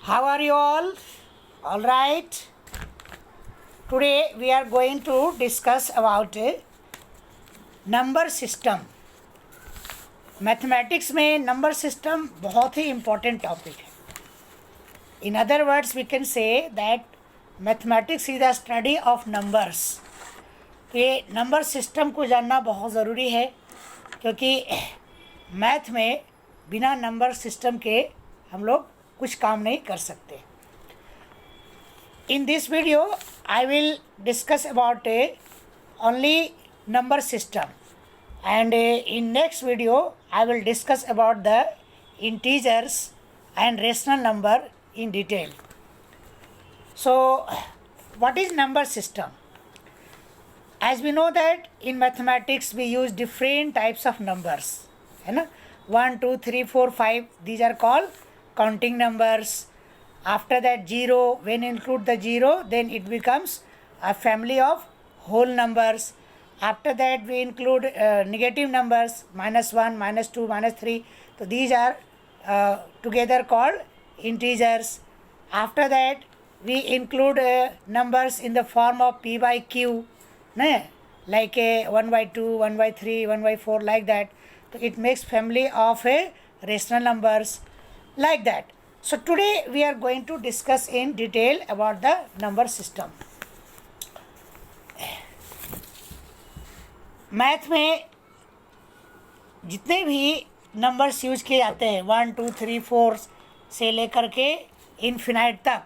How are you all? All right. Today we are going to discuss about number system. Mathematics में number system बहुत ही important topic है. In other words we can say that mathematics is the study of numbers. ये number system को जानना बहुत ज़रूरी है क्योंकि मैथ में बिना नंबर सिस्टम के हम लोग कुछ काम नहीं कर सकते. In this video, I will discuss about only number system, and in next video, I will discuss about the integers and rational number in detail. So, what is number system? As we know that in mathematics we use different types of numbers, है ना? 1, 2, 3, 4, 5. These are called counting numbers. After that 0, when include the 0, then it becomes a family of whole numbers. After that we include negative numbers, -1, -2, -3. So these are together called integers. After that we include numbers in the form of p by q, like 1 by 2, 1 by 3, 1 by 4, like that. So it makes family of rational numbers like that. So today we are going to discuss in detail about the number system. Math में जितने भी numbers use किए जाते हैं 1, 2, 3, 4 से लेकर के infinite तक,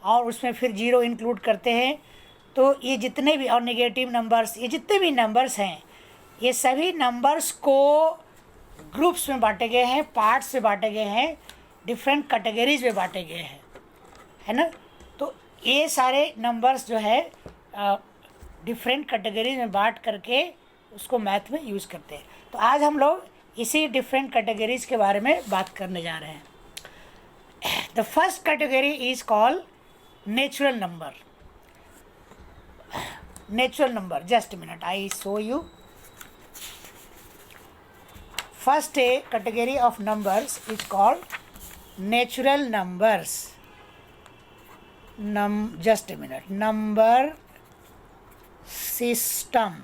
और उसमें फिर 0 इंक्लूड करते हैं, तो ये जितने भी और नेगेटिव नंबर्स, ये जितने भी नंबर्स हैं, ये सभी नंबर्स को ग्रुप्स में बांटे गए हैं, पार्ट्स में बांटे गए हैं, डिफरेंट कैटेगरीज में बांटे गए हैं, है ना. तो ये सारे नंबर्स जो है डिफरेंट कैटेगरीज में बांट करके उसको मैथ में यूज़ करते हैं. तो आज हम लोग इसी डिफरेंट कैटेगरीज के बारे में बात करने जा रहे हैं. The first category is called natural number. Natural number, just a minute, I show you. First category of numbers is called natural numbers. Just a minute. Number system.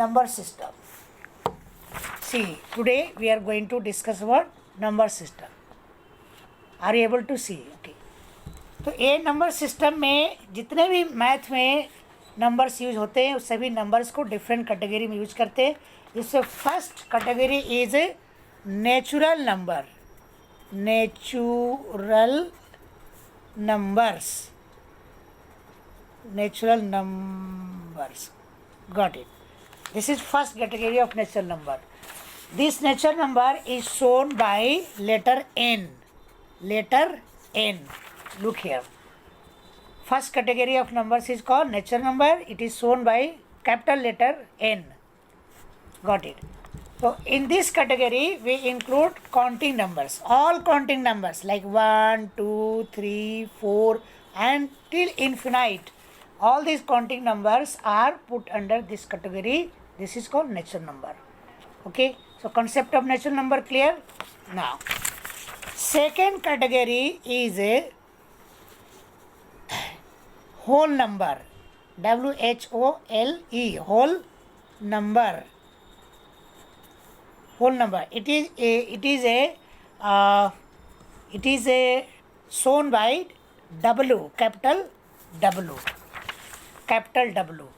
Number system. See, today we are going to discuss about number system. Are you able to see? Okay. तो ये number system में जितने भी math में numbers use होते हैं उस सभी नंबर्स को डिफरेंट कैटेगरी में यूज करते हैं. जिससे first category is natural number. Natural numbers. Natural numbers, got it. This is first category of natural number. This natural number is shown by letter N. Letter N. Look here. First category of numbers is called natural number. It is shown by capital letter N. Got it. So in this category we include counting numbers. All counting numbers like 1, 2, 3, 4 and till infinite. All these counting numbers are put under this category. This is called natural number. Okay. So concept of natural number clear? Now second category is a whole number. WHOLE. Whole number. Whole number. It is a shown by W. Capital W. Capital W.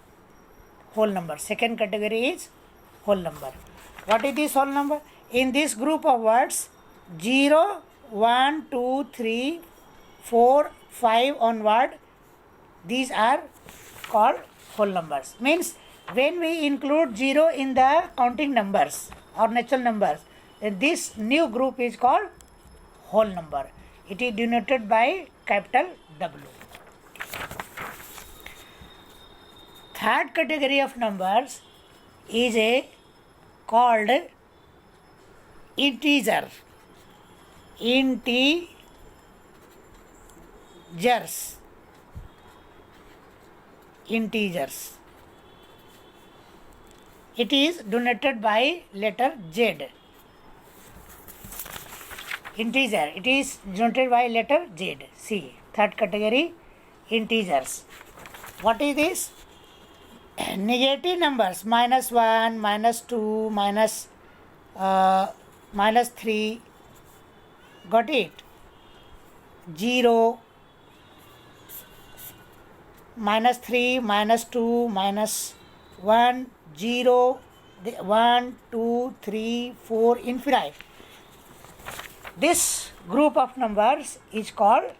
Whole number. Second category is whole number. What is this whole number? In this group of words 0, 1, 2, 3, 4, 5 onward, these are called whole numbers. Means when we include 0 in the counting numbers or natural numbers, then this new group is called whole number. It is denoted by capital W. Third category of numbers is called integer. Integers. It is denoted by letter Z. Integer. It is denoted by letter Z. See, third category, integers. What is this? Negative numbers, -1, -2, -3. Got it? 0, -3, -2, -1, 0, 1, 2, 3, 4, infinite. This group of numbers is called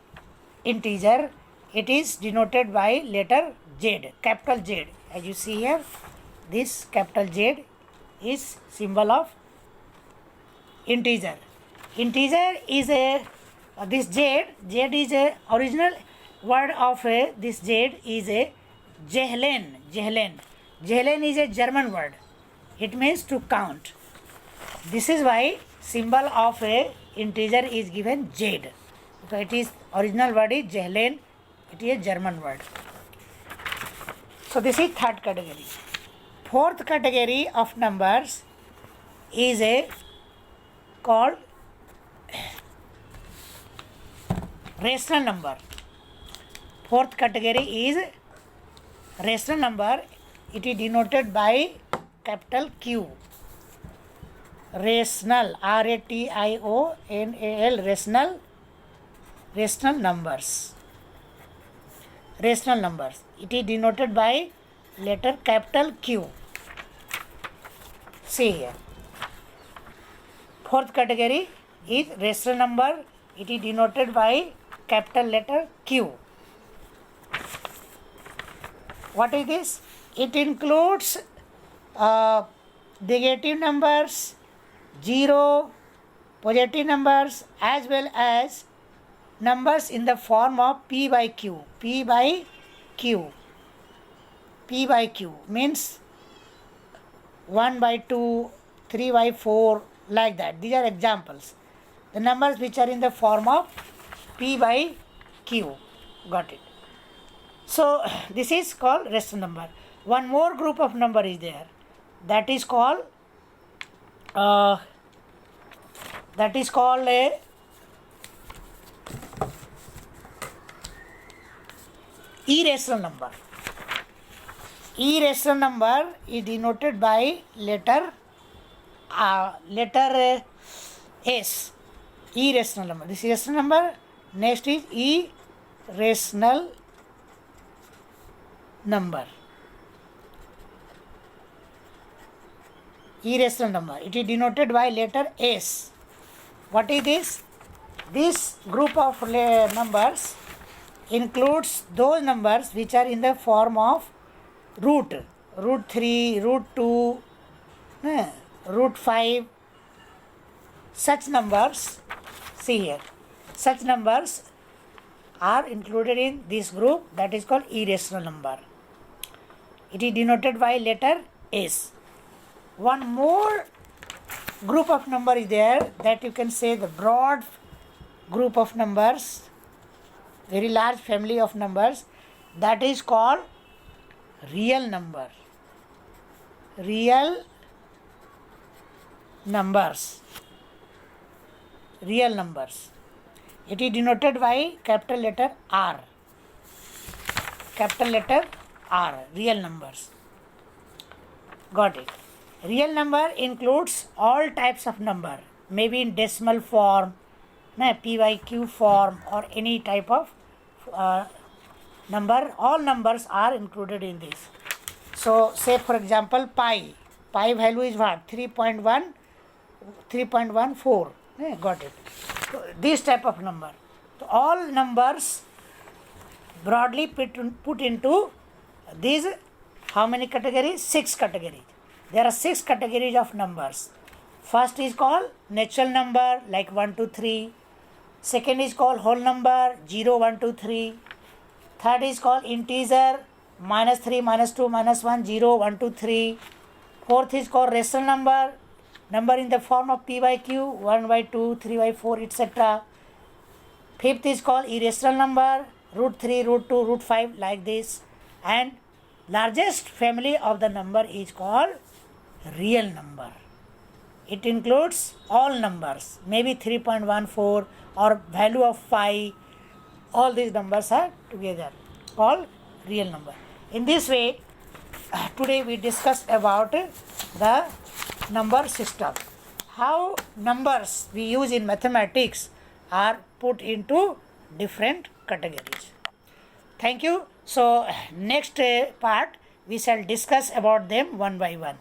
integer. It is denoted by letter Z, capital Z. As you see here, this capital Z is symbol of integer. Integer is this Z is a original word of this Z is a Zehlen. Zehlen is a German word. It means to count. This is why symbol of a integer is given Z. So it is original word is Zehlen. It is a German word. So this is third category. Fourth category of numbers is a called rational number. Fourth category is rational number. It is denoted by capital Q. Rational, RATIONAL, rational numbers. Rational numbers. It is denoted by letter capital Q. See here. Fourth category is rational number. It is denoted by capital letter Q. What is this? It includes negative numbers, 0, positive numbers, as well as numbers in the form of P by Q. P by Q. P by Q means 1 by 2, 3 by 4, like that. These are examples. The numbers which are in the form of P by Q. Got it. So this is called rational number. One more group of number is there. That is called a irrational number. Irrational number is denoted by letter S. Irrational number. This is rational number. Next is irrational number. Irrational number. It is denoted by letter S. What is this? This group of numbers includes those numbers which are in the form of root 3, root 2, root 5. Such numbers, see here, such numbers are included in this group, that is called irrational number. It is denoted by letter S. One more group of number is there, that you can say the broad group of numbers, very large family of numbers, that is called real number. Real numbers. Real numbers. It is denoted by capital letter R. Capital letter R. Real numbers. Got it. Real number includes all types of number, maybe in decimal form, PYQ form, or any type of number. All numbers are included in this. So say for example pi. Pi value is what? 3.14. Got it. So this type of number. So all numbers broadly put into these how many categories? 6 categories. There are 6 categories of numbers. First is called natural number like 1, 2, 3. Second is called whole number 0, 1, 2, 3. Third is called integer -3, -2, -1, 0, 1, 2, 3. Fourth is called rational number in the form of P by Q, 1 by 2, 3 by 4, etc. Fifth is called irrational number, root 3, root 2, root 5, like this. And largest family of the number is called real number. It includes all numbers, maybe 3.14 or value of 5. All these numbers are together called real number. In this way, today we discussed about the number system. How numbers we use in mathematics are put into different categories. Thank you. So next part we shall discuss about them one by one.